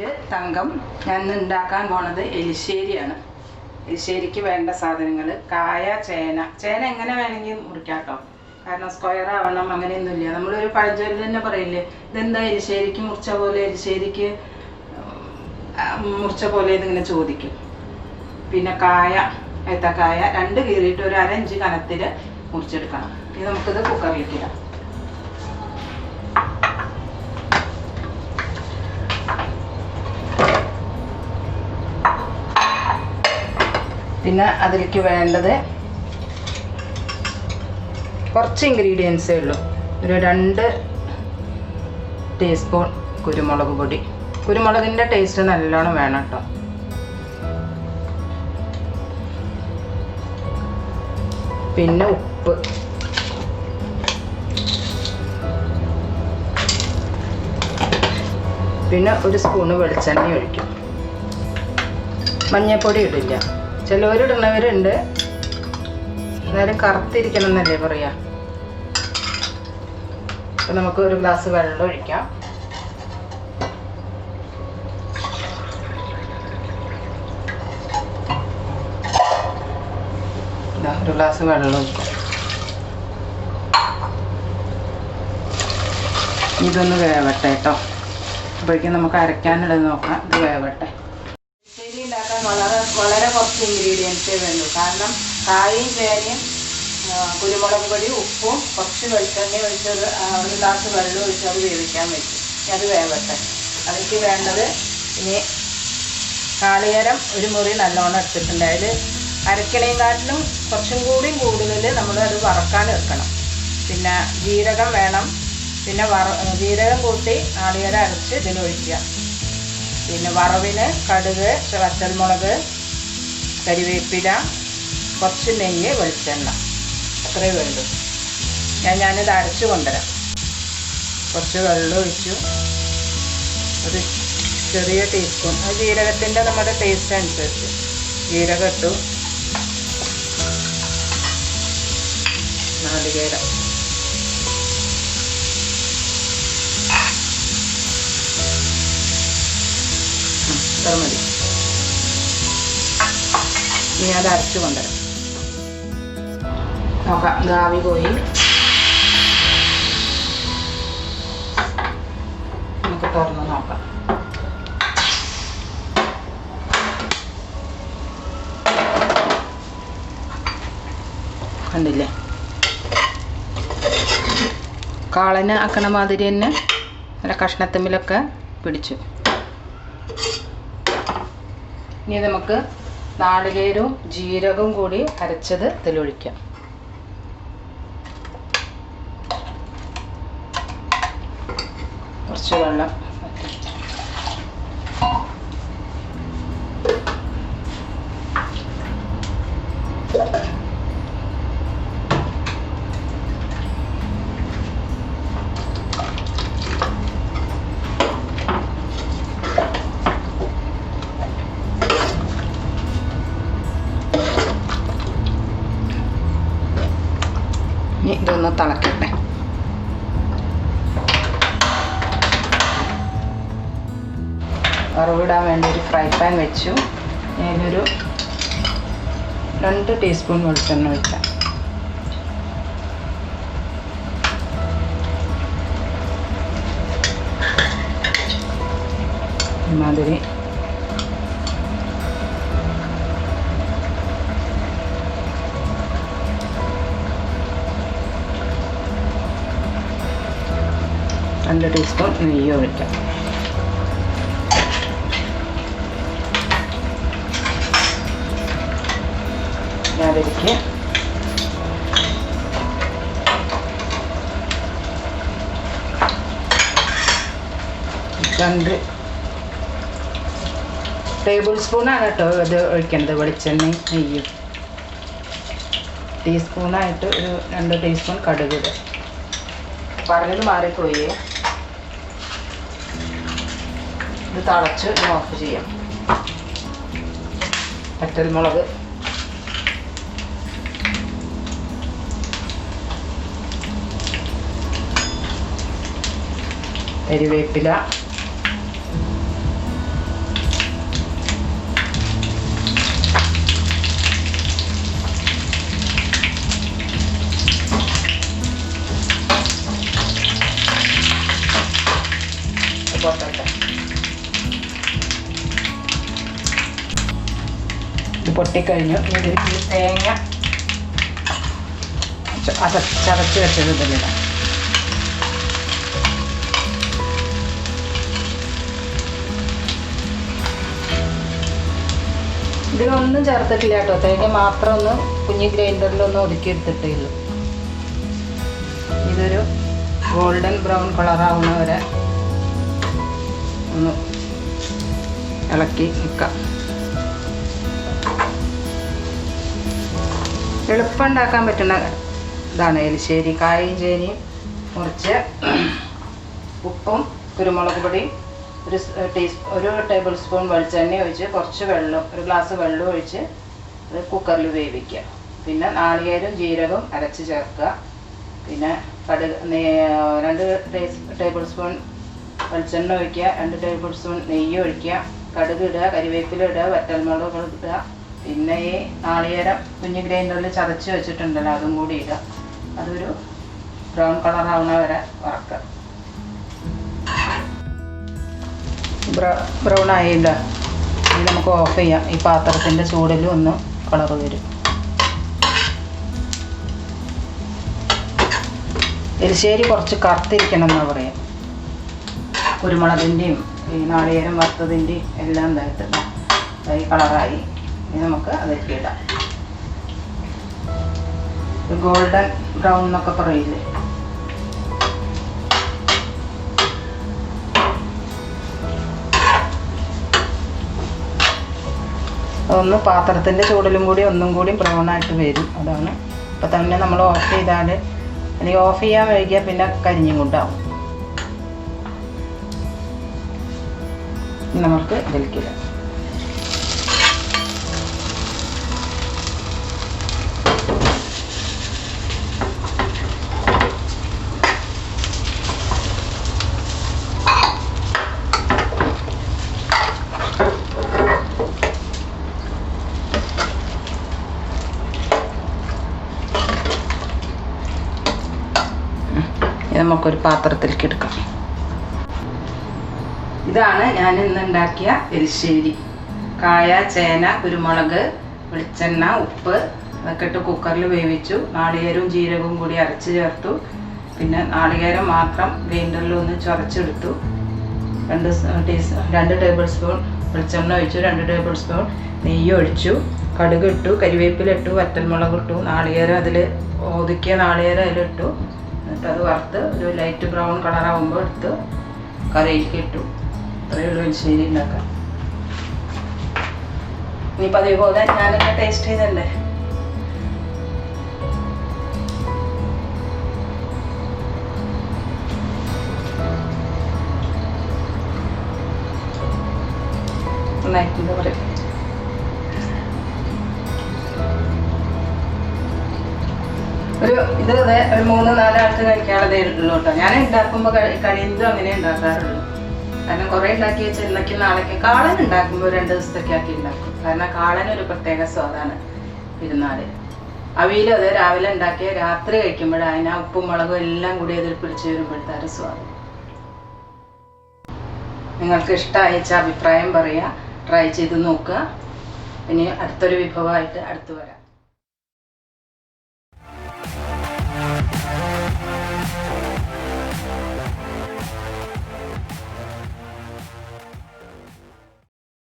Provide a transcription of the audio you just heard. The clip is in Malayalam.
പേര് തങ്കം. ഞാൻ ഉണ്ടാക്കാൻ പോണത് എരിശ്ശേരിയാണ്. എരിശ്ശേരിക്ക് വേണ്ട സാധനങ്ങൾ: കായ, ചേന എങ്ങനെ വേണമെങ്കിൽ മുറിക്കാം കേട്ടോ. കാരണം സ്ക്വയർ ആവണം അങ്ങനെയൊന്നുമില്ല. നമ്മളൊരു പഴഞ്ചൊല്ല് തന്നെ പറയില്ലേ, ഇതെന്താ എരിശ്ശേരിക്ക് മുറിച്ച പോലെ, എരിശ്ശേരിക്ക് മുറിച്ച പോലെ ഇതിങ്ങനെ ചോദിക്കും. പിന്നെ കായ, ഏത്തക്കായ 2 കീറിയിട്ട് ഒരു 1/2 ഇഞ്ച് കനത്തിൽ മുറിച്ചെടുക്കണം. ഇനി നമുക്കിത് കുക്കറിലേക്ക് ഇടാം. പിന്നെ അതിലേക്ക് വേണ്ടത് കുറച്ച് ഇൻഗ്രീഡിയൻസേ ഉള്ളൂ. ഒരു 2 ടീസ്പൂൺ കുരുമുളക് പൊടി. കുരുമുളകിൻ്റെ ടേസ്റ്റ് നല്ലോണം വേണം കേട്ടോ. പിന്നെ ഉപ്പ്, പിന്നെ 1 സ്പൂണ് വെളിച്ചെണ്ണ ഒഴിക്കും. മഞ്ഞൾപ്പൊടി ഇടില്ല. ചിലവരിടുന്നവരുണ്ട്, എന്നാലും കറുത്തിരിക്കണം എന്നല്ലേ പറയാ. അപ്പം നമുക്ക് 1 ഗ്ലാസ് വെള്ളം ഒഴിക്കാം. ഇതാ 1 ഗ്ലാസ് വെള്ളം ഒഴിക്കും. ഇതൊന്ന് വേവട്ടെ കേട്ടോ. അപ്പോഴേക്കും നമുക്ക് അരയ്ക്കാനുള്ളത് നോക്കാം. ഇത് വേവട്ടെ. എരിശ്ശേരി ഉണ്ടാക്കാൻ വളരെ കുറച്ച് ഇൻഗ്രീഡിയൻസേ വേണ്ടൂ. കാരണം കായും ചേനയും കുരുമുളക് പൊടി, ഉപ്പും കുറച്ച് വെളിച്ചെണ്ണ ഒഴിച്ചത് 1 ഗ്ലാസ് വെള്ളം ഒഴിച്ച് അത് വേവിക്കാൻ വെച്ചു. അത് വേവട്ടെ. അതിലേക്ക് വേണ്ടത് ഇനി നാളികേരം 1 മുറി നല്ലോണം എടുത്തിട്ടുണ്ട്. അതിൽ അരക്കണേക്കാട്ടിലും കുറച്ചും കൂടി കൂടുതൽ നമ്മളത് വറക്കാൻ വെക്കണം. പിന്നെ ജീരകം വേണം. പിന്നെ ജീരകം കൂട്ടി നാളികേരം അരച്ച് ഇതിലൊഴിക്കുക. പിന്നെ വറവിന് കടുക്, വറ്റൽമുളക്, കരിവേപ്പില, കുറച്ച് നെയ്യ്, വെളിച്ചെണ്ണ, അത്രയേ വേണ്ടൂ. ഞാനിത് അരച്ച് കൊണ്ടുവരാം. കുറച്ച് വെള്ളം ഒഴിച്ചു. ഒരു ചെറിയ ടീസ്പൂൺ, ജീരകത്തിൻ്റെ നമ്മുടെ ടേസ്റ്റ് അനുസരിച്ച് ജീരകം ഇട്ടു. നാളികേരം, ഇത്ര മതി. ഇനി അത് അരച്ച് കൊണ്ടുവരാം. നോക്കാം, ഇത് ആവി പോയി. നമുക്ക് തുറന്ന് നോക്കാം. കണ്ടില്ലേ, കാളന് ആക്കണ മാതിരി തന്നെ നല്ല കഷ്ണത്തമ്മിലൊക്കെ പിടിച്ചു. ഇനി നമുക്ക് നാളികേരവും ജീരകവും കൂടി അരച്ചത് ഇതിലൊഴിക്കാം. കുറച്ച് വെള്ളം, ഇതൊന്ന് തിളക്കട്ടെ. വറവിടാൻ വേണ്ടി ഒരു ഫ്രൈ പാൻ വെച്ചു. അതിലൊരു 2 ടീസ്പൂൺ വെളിച്ചെണ്ണ ഒഴിക്കാം. മാതിരി രണ്ട് ടീസ്പൂൺ നെയ്യ് ഒഴിക്കാം. അതിലേക്ക് 2 ടേബിൾ സ്പൂണാണ് കേട്ടോ ഇത് ഒഴിക്കേണ്ടത്. വെളിച്ചെണ്ണയും നെയ്യും. ടീസ്പൂണായിട്ട് ഒരു 2 ടീസ്പൂൺ കടുക് ഇടുക. പറഞ്ഞത് മാറിപ്പോയി. ഇത് തിളച്ച് ഓഫ് ചെയ്യാം. വറ്റൽമുളക്, കരിവേപ്പില, പൊട്ടട്ടെ. ഇത് പൊട്ടിക്കഴിഞ്ഞു. ഇതിൽ തേങ്ങ ചതച്ച് വെച്ചത് ഇതിലിടാം. ഇതിനൊന്നും ചേർത്തിട്ടില്ല കേട്ടോ. തേങ്ങ മാത്രം ഒന്ന് കുഞ്ഞി ഗ്രൈൻഡറിലൊന്ന് ഒതുക്കിയെടുത്തിട്ടേ ഉള്ളൂ. ഇതൊരു ഗോൾഡൻ ബ്രൗൺ കളറാവുന്ന വരെ ഒന്ന് ഇളക്കി നിൽക്കാം. എളുപ്പം ഉണ്ടാക്കാൻ പറ്റുന്ന ഇതാണ് എരിശ്ശേരി. കായും ചേനയും മുറിച്ച് ഉപ്പും കുരുമുളക് പൊടിയും ഒരു ടേബിൾ സ്പൂൺ വെളിച്ചെണ്ണ ഒഴിച്ച് കുറച്ച് വെള്ളം, ഒരു ഗ്ലാസ് വെള്ളം ഒഴിച്ച് അത് കുക്കറിൽ വേവിക്കുക. പിന്നെ നാളികേരം ജീരകവും അരച്ച് ചേർക്കുക. പിന്നെ കടുക് 2 ടേബിൾ സ്പൂൺ വെളിച്ചെണ്ണ ഒഴിക്കുക, 2 ടേബിൾ സ്പൂൺ നെയ്യ് ഒഴിക്കുക, കടുക് ഇടുക, കരിവേപ്പില ഇടുക, വറ്റൽമുളക് ഇടുക. പിന്നെ ഈ നാളികേരം കുഞ്ഞ് ഗ്രൈൻഡറിൽ ചതച്ച് വെച്ചിട്ടുണ്ടല്ലോ അതും കൂടി ഇടുക. അതൊരു ബ്രൗൺ കളറാവുന്ന വരെ വറക്കുക. ബ്രൗൺ ആയില്ല. ഇനി നമുക്ക് ഓഫ് ചെയ്യാം. ഈ പാത്രത്തിൻ്റെ ചൂടിൽ ഒന്ന് കളർ വരും. എരിശ്ശേരി കുറച്ച് കറുത്തിരിക്കണം എന്നാണ് പറയാം. കുരുമുളകിൻ്റെയും ഈ നാളികേരം വറുത്തതിൻ്റെയും എല്ലാം ഇതായിട്ട് ഈ കളറായി. ഇനി നമുക്ക് അതിലേക്ക് ഇടാം. ഗോൾഡൻ ബ്രൗൺ എന്നൊക്കെ പറയില്ലേ, അതൊന്ന് പാത്രത്തിൻ്റെ ചൂടിലും കൂടി ഒന്നും കൂടി ബ്രൗൺ ആയിട്ട് വരും. അതാണ്. അപ്പോൾ തന്നെ നമ്മൾ ഓഫ് ചെയ്താൽ, അല്ലെങ്കിൽ ഓഫ് ചെയ്യാൻ വൈകിയാൽ പിന്നെ കരിഞ്ഞും കൊണ്ടാവും. നമുക്ക് ഇതിലേക്കിടാം. നമുക്കൊരു പാത്രത്തിലേക്ക് എടുക്കാം. ഇതാണ് ഞാൻ ഇന്ന് ഉണ്ടാക്കിയ എരിശ്ശേരി. കായ, ചേന, കുരുമുളക്, വെളിച്ചെണ്ണ, ഉപ്പ് അതൊക്കെ ഇട്ട് കുക്കറിൽ വേവിച്ചു. നാളികേരവും ജീരകവും കൂടി അരച്ച് ചേർത്തു. പിന്നെ നാളികേരം മാത്രം ഗ്രൈൻഡറിൽ ഒന്ന് ചതച്ചെടുത്തു. 2 ടേബിൾ സ്പൂൺ വെളിച്ചെണ്ണ ഒഴിച്ചു, 2 ടേബിൾ സ്പൂൺ നെയ്യ് ഒഴിച്ചു, കടുക് ഇട്ടു, കരിവേപ്പില ഇട്ടു, വറ്റൽമുളക് ഇട്ടു, നാളികേരം ഒതുക്കിയ നാളികേരം അതിലിട്ടു. എന്നിട്ട് അത് വറുത്ത് ഒരു ലൈറ്റ് ബ്രൗൺ കളറാകുമ്പോൾ എടുത്ത് കറിയിലേക്ക് ഇട്ടു. അത്രയേ ഉള്ളൂ എരിശ്ശേരി ഉണ്ടാക്കാം. ഇനിയിപ്പോൾ അതേപോലെ ഞാനെന്നെ ടേസ്റ്റ് ചെയ്തല്ലേ. നന്നായിട്ടുണ്ട് പറയും. ഇത് ഒരു 3-4 ആൾക്ക് കഴിക്കാനുള്ളതേ ഉള്ളൂ കേട്ടോ. ഞാൻ ഉണ്ടാക്കുമ്പോൾ കഴിയുന്നതും അങ്ങനെ ഉണ്ടാക്കാറുള്ളൂ. കാരണം കുറേ ഉണ്ടാക്കി വെച്ചാൽ ഇന്നേക്കും നാളേക്കും. കാളൻ ഉണ്ടാക്കുമ്പോൾ 2 ദിവസത്തേക്ക് ആക്കി ഉണ്ടാക്കും. കാരണം കാളനൊരു പ്രത്യേക സ്വാദാണ് ഇരുന്നാൽ. അവിയലും അത് രാവിലെ ഉണ്ടാക്കിയ രാത്രി കഴിക്കുമ്പോൾ അതിന് ഉപ്പും മുളകും എല്ലാം കൂടി അതിൽ പിടിച്ച് വരുമ്പോഴത്തെ ഒരു സ്വാദം. നിങ്ങൾക്ക് ഇഷ്ടമായിച്ച അഭിപ്രായം പറയുക. ട്രൈ ചെയ്ത് നോക്കുക. ഇനി അടുത്തൊരു വിഭവമായിട്ട് അടുത്ത് വരാം.